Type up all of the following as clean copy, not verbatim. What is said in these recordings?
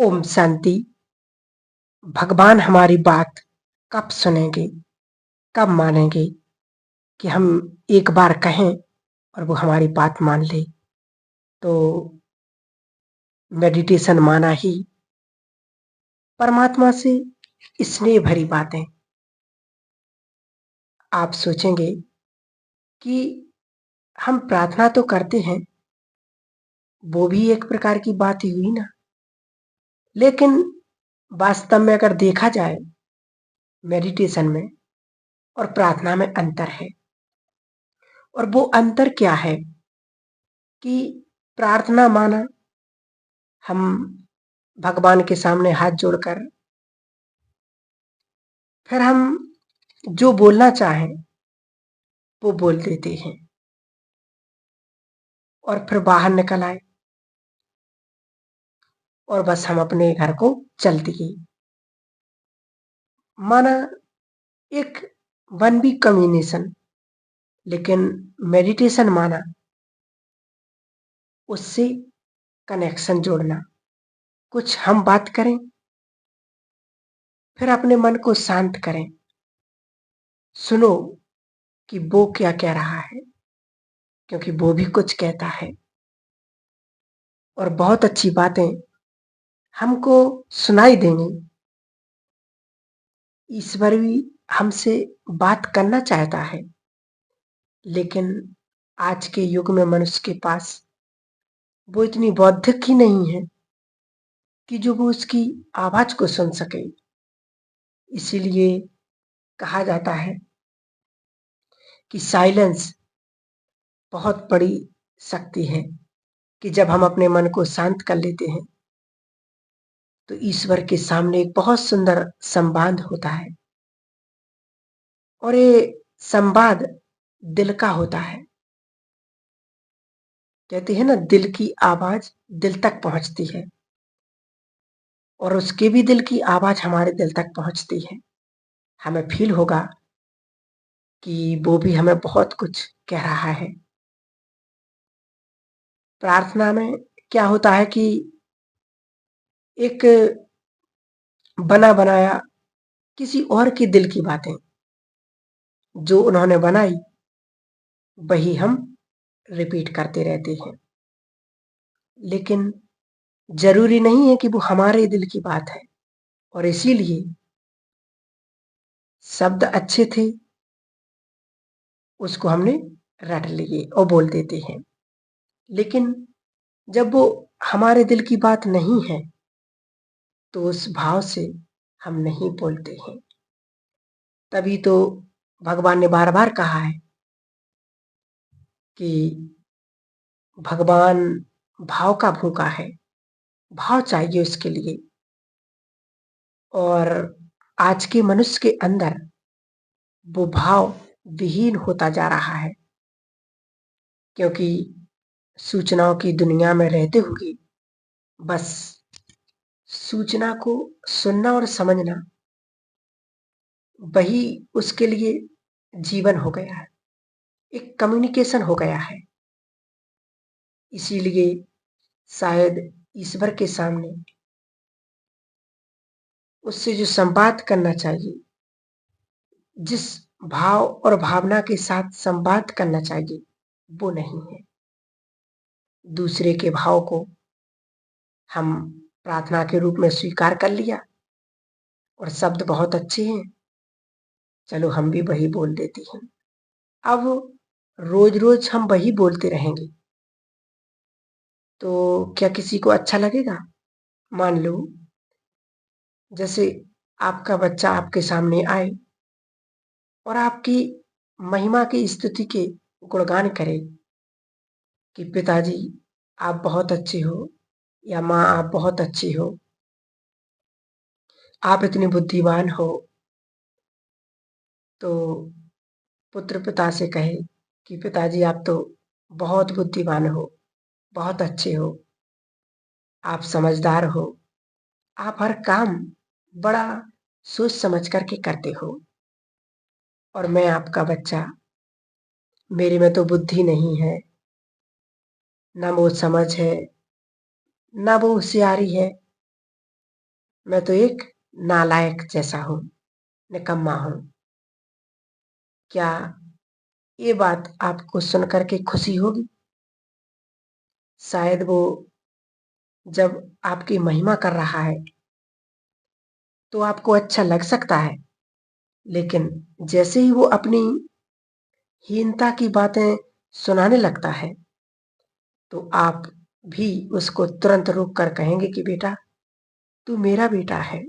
ओम शांति। भगवान हमारी बात कब सुनेंगे, कब मानेंगे कि हम एक बार कहें और वो हमारी बात मान ले। तो मेडिटेशन माना ही परमात्मा से स्नेह भरी बातें। आप सोचेंगे कि हम प्रार्थना तो करते हैं, वो भी एक प्रकार की बात ही हुई ना। लेकिन वास्तव में अगर देखा जाए, मेडिटेशन में और प्रार्थना में अंतर है। और वो अंतर क्या है कि प्रार्थना माना हम भगवान के सामने हाथ जोड़कर फिर हम जो बोलना चाहें वो बोल देते हैं और फिर बाहर निकल आए और बस हम अपने घर को चल दिए। माना एक वन वी कम्युनिकेशन। लेकिन मेडिटेशन माना उससे कनेक्शन जोड़ना। कुछ हम बात करें, फिर अपने मन को शांत करें, सुनो कि वो क्या कह रहा है, क्योंकि वो भी कुछ कहता है और बहुत अच्छी बातें हमको सुनाई देंगी। ईश्वर भी हमसे बात करना चाहता है, लेकिन आज के युग में मनुष्य के पास वो इतनी बौद्धिक ही नहीं है कि जो वो उसकी आवाज को सुन सके। इसीलिए कहा जाता है कि साइलेंस बहुत बड़ी शक्ति है, कि जब हम अपने मन को शांत कर लेते हैं तो ईश्वर के सामने एक बहुत सुंदर संवाद होता है। और ये संवाद दिल का होता है। कहते हैं ना, दिल की आवाज दिल तक पहुंचती है और उसके भी दिल की आवाज हमारे दिल तक पहुंचती है। हमें फील होगा कि वो भी हमें बहुत कुछ कह रहा है। प्रार्थना में क्या होता है कि एक बना बनाया किसी और के दिल की बातें जो उन्होंने बनाई वही हम रिपीट करते रहते हैं। लेकिन जरूरी नहीं है कि वो हमारे दिल की बात है। और इसीलिए शब्द अच्छे थे, उसको हमने रट लिए और बोल देते हैं। लेकिन जब वो हमारे दिल की बात नहीं है तो उस भाव से हम नहीं बोलते हैं। तभी तो भगवान ने बार बार कहा है कि भगवान भाव का भूखा है, भाव चाहिए उसके लिए। और आज के मनुष्य के अंदर वो भाव विहीन होता जा रहा है, क्योंकि सूचनाओं की दुनिया में रहते हुए बस सूचना को सुनना और समझना वही उसके लिए जीवन हो गया है, एक कम्युनिकेशन हो गया है। इसीलिए शायद ईश्वर के सामने उससे जो संवाद करना चाहिए, जिस भाव और भावना के साथ संवाद करना चाहिए, वो नहीं है। दूसरे के भाव को हम प्रार्थना के रूप में स्वीकार कर लिया और शब्द बहुत अच्छे हैं, चलो हम भी वही बोल देते हैं। अब रोज रोज हम वही बोलते रहेंगे तो क्या किसी को अच्छा लगेगा? मान लो जैसे आपका बच्चा आपके सामने आए और आपकी महिमा की स्तुति के गुणगान करे कि पिताजी आप बहुत अच्छे हो, या माँ आप बहुत अच्छी हो, आप इतने बुद्धिमान हो। तो पुत्र पिता से कहे कि पिताजी आप तो बहुत बुद्धिमान हो, बहुत अच्छे हो, आप समझदार हो, आप हर काम बड़ा सोच समझ करके करते हो। और मैं आपका बच्चा, मेरे में तो बुद्धि नहीं है, ना वो समझ है, ना वो होशियारी है, मैं तो एक नालायक जैसा हूँ, निकम्मा हूँ। क्या ये बात आपको सुनकर के खुशी होगी? शायद वो जब आपकी महिमा कर रहा है तो आपको अच्छा लग सकता है, लेकिन जैसे ही वो अपनी हीनता की बातें सुनाने लगता है तो आप भी उसको तुरंत रोक कर कहेंगे कि बेटा, तू मेरा बेटा है,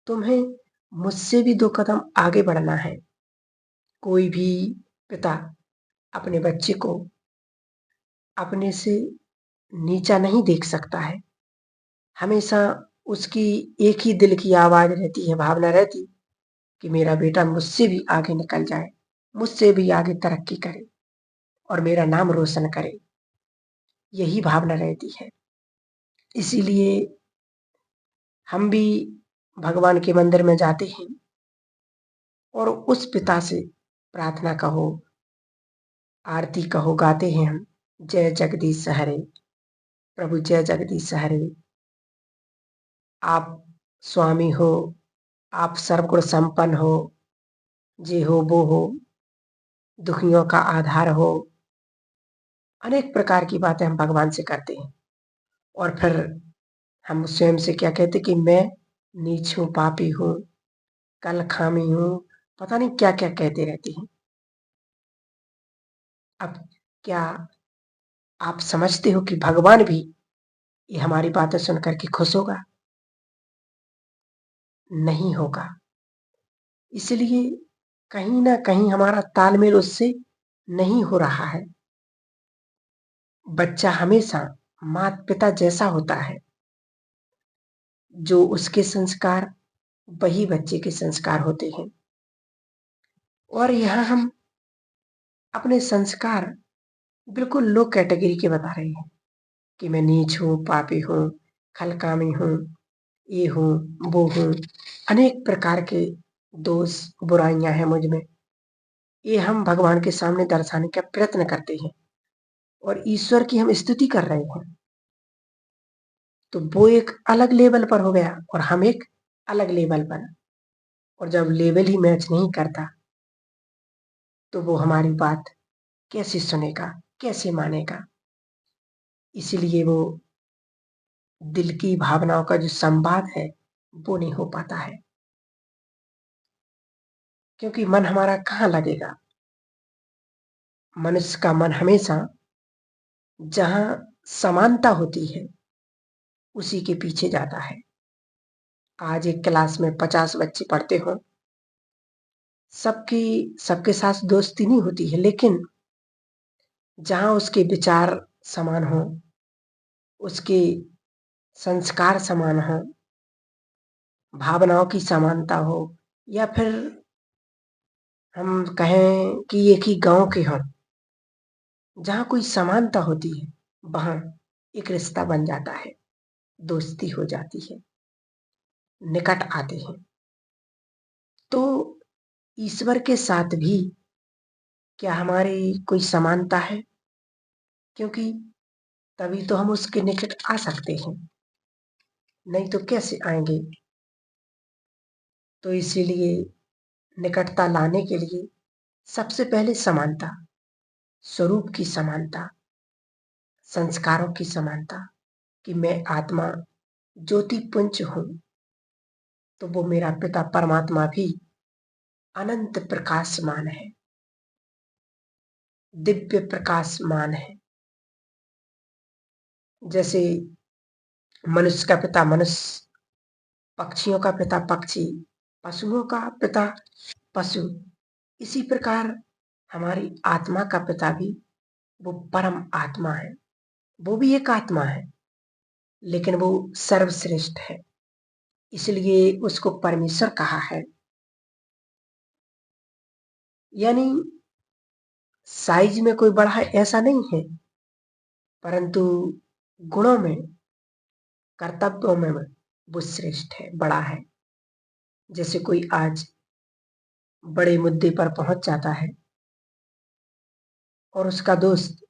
तुम्हें मुझसे भी 2 कदम आगे बढ़ना है। कोई भी पिता अपने बच्चे को अपने से नीचा नहीं देख सकता है। हमेशा उसकी एक ही दिल की आवाज़ रहती है, भावना रहती कि मेरा बेटा मुझसे भी आगे निकल जाए, मुझसे भी आगे तरक्की करे और मेरा नाम रोशन करे। यही भावना रहती है। इसीलिए हम भी भगवान के मंदिर में जाते हैं और उस पिता से प्रार्थना कहो, आरती कहो, गाते हैं हम, जय जगदीश हरे, प्रभु जय जगदीश हरे। आप स्वामी हो, आप सर्वगुण संपन्न हो, जे हो वो हो, दुखियों का आधार हो। अनेक प्रकार की बातें हम भगवान से करते हैं और फिर हम स्वयं से क्या कहते कि मैं नीच हूँ, पापी हूँ, कलखामी हूँ, पता नहीं क्या-क्या कहते रहते हैं। अब क्या आप समझते हो कि भगवान भी ये हमारी बातें सुन कर के खुश होगा? नहीं होगा। इसलिए कहीं न कहीं हमारा तालमेल उससे नहीं हो रहा है। बच्चा हमेशा माता-पिता जैसा होता है। जो उसके संस्कार, वही बच्चे के संस्कार होते हैं। और यहाँ हम अपने संस्कार बिल्कुल लो कैटेगरी के बता रहे हैं कि मैं नीच हूँ, पापी हूँ, खलकामी हूँ, ये हूँ, वो हूँ। अनेक प्रकार के दोष, बुराइयाँ हैं मुझ में। ये हम भगवान के सामने दर्शाने का प्रयत्न करते हैं और ईश्वर की हम स्तुति कर रहे हैं। तो वो एक अलग लेवल पर हो गया और हम एक अलग लेवल पर। और जब लेवल ही मैच नहीं करता तो वो हमारी बात कैसे सुनेगा, कैसे मानेगा? इसीलिए वो दिल की भावनाओं का जो संवाद है, वो नहीं हो पाता है। क्योंकि मन हमारा कहाँ लगेगा? मनुष्य का मन हमेशा जहाँ समानता होती है, उसी के पीछे जाता है। आज एक क्लास में 50 बच्चे पढ़ते हों, सबकी सबके साथ दोस्ती नहीं होती है, लेकिन जहाँ उसके विचार समान हों, उसके संस्कार समान हों, भावनाओं की समानता हो या फिर हम कहें कि एक ही गाँव के हों, जहाँ कोई समानता होती है, वहाँ एक रिश्ता बन जाता है, दोस्ती हो जाती है, निकट आते हैं। तो ईश्वर के साथ भी क्या हमारी कोई समानता है? क्योंकि तभी तो हम उसके निकट आ सकते हैं, नहीं तो कैसे आएँगे? तो इसीलिए निकटता लाने के लिए सबसे पहले समानता, स्वरूप की समानता, संस्कारों की समानता कि मैं आत्मा ज्योतिपुंज हूँ, तो वो मेरा पिता परमात्मा भी अनंत प्रकाशमान है, दिव्य प्रकाशमान है। जैसे मनुष्य का पिता मनुष्य, पक्षियों का पिता पक्षी, पशुओं का पिता पशु, इसी प्रकार हमारी आत्मा का पिता भी वो परम आत्मा है। वो भी एक आत्मा है, लेकिन वो सर्वश्रेष्ठ है, इसलिए उसको परमेश्वर कहा है। यानी साइज में कोई बड़ा है ऐसा नहीं है, परंतु गुणों में, कर्तव्यों में वो श्रेष्ठ है, बड़ा है। जैसे कोई आज बड़े मुद्दे पर पहुंच जाता है और उसका दोस्त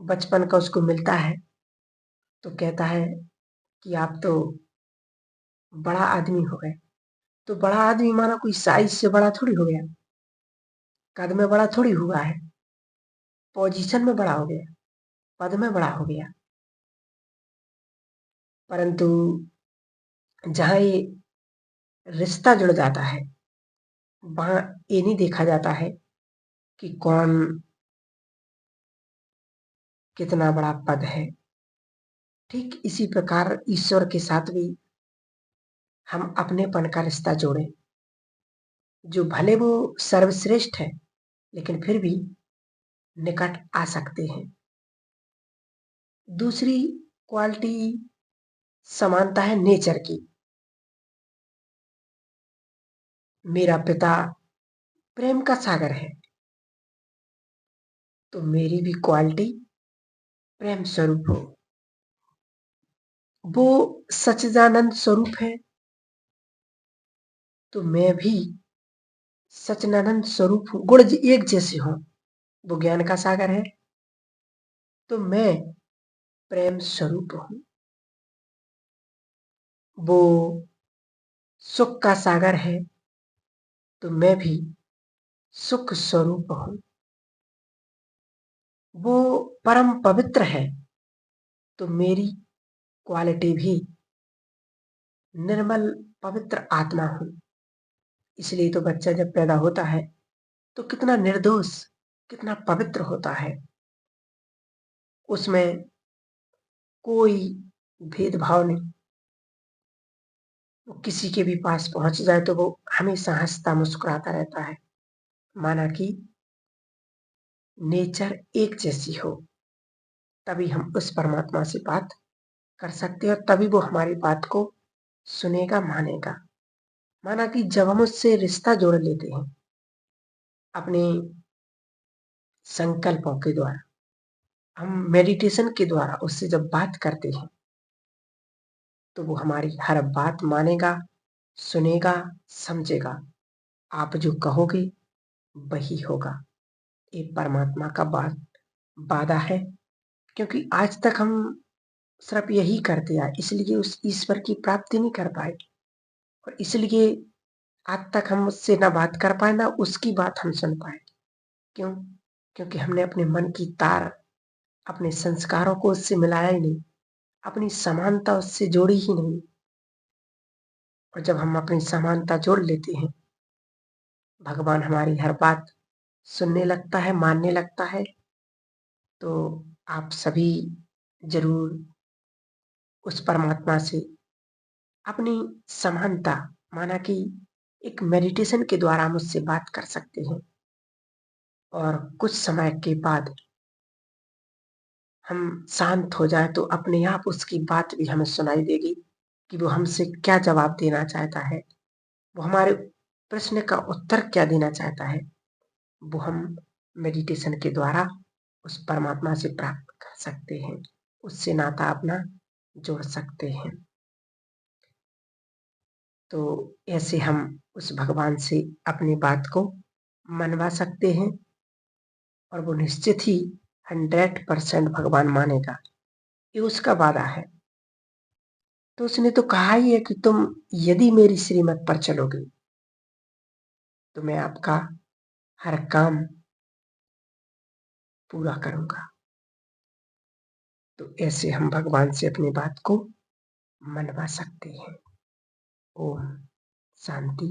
बचपन का उसको मिलता है तो कहता है कि आप तो बड़ा आदमी हो गए, तो बड़ा आदमी माना कोई साइज से बड़ा थोड़ी हो गया, कद में बड़ा थोड़ी हुआ है, पोजीशन में बड़ा हो गया, पद में बड़ा हो गया। परंतु जहां ये रिश्ता जुड़ जाता है, वहां ये नहीं देखा जाता है कि कौन कितना बड़ा पद है। ठीक इसी प्रकार ईश्वर के साथ भी हम अपनेपन का रिश्ता जोड़ें, जो भले वो सर्वश्रेष्ठ है, लेकिन फिर भी निकट आ सकते हैं। दूसरी क्वालिटी समानता है नेचर की। मेरा पिता प्रेम का सागर है, तो मेरी भी क्वालिटी प्रेम स्वरूप हो। वो सच्चिदानंद स्वरूप है, तो मैं भी सच्चिदानंद स्वरूप हूं, गुण एक जैसे हों। वो ज्ञान का सागर है, तो मैं प्रेम स्वरूप हूं। वो सुख का सागर है, तो मैं भी सुख स्वरूप हूं। वो परम पवित्र है, तो मेरी क्वालिटी भी निर्मल पवित्र आत्मा हूं। इसलिए तो बच्चा जब पैदा होता है तो कितना निर्दोष, कितना पवित्र होता है। उसमें कोई भेदभाव नहीं। वो किसी के भी पास पहुंच जाए तो वो हमेशा हंसता मुस्कुराता रहता है, माना कि नेचर एक जैसी हो। तभी हम उस परमात्मा से बात कर सकते हैं, और तभी वो हमारी बात को सुनेगा, मानेगा। माना कि जब हम उससे रिश्ता जोड़ लेते हैं अपने संकल्पों के द्वारा, हम मेडिटेशन के द्वारा उससे जब बात करते हैं, तो वो हमारी हर बात मानेगा, सुनेगा, समझेगा। आप जो कहोगे वही होगा। ये परमात्मा का वादा है। क्योंकि आज तक हम सिर्फ यही करते आए, इसलिए उस ईश्वर की प्राप्ति नहीं कर पाए, और इसलिए आज तक हम उससे ना बात कर पाए, ना उसकी बात हम सुन पाए। क्यों? क्योंकि हमने अपने मन की तार, अपने संस्कारों को उससे मिलाया ही नहीं, अपनी समानता उससे जोड़ी ही नहीं। और जब हम अपनी समानता जोड़ लेते हैं, भगवान हमारी हर बात सुनने लगता है, मानने लगता है। तो आप सभी जरूर उस परमात्मा से अपनी समानता, माना कि एक मेडिटेशन के द्वारा हम उससे बात कर सकते हैं, और कुछ समय के बाद हम शांत हो जाए तो अपने आप उसकी बात भी हमें सुनाई देगी कि वो हमसे क्या जवाब देना चाहता है, वो हमारे प्रश्न का उत्तर क्या देना चाहता है। वो हम मेडिटेशन के द्वारा उस परमात्मा से प्राप्त कर सकते हैं, उससे नाता अपना जोड़ सकते हैं। तो ऐसे हम उस भगवान से अपनी बात को मनवा सकते हैं, और वो निश्चित ही 100% भगवान मानेगा। ये उसका वादा है। तो उसने तो कहा ही है कि तुम यदि मेरी श्रीमत पर चलोगे तो मैं आपका हर काम पूरा करूंगा। तो ऐसे हम भगवान से अपनी बात को मनवा सकते हैं। ओम शांति।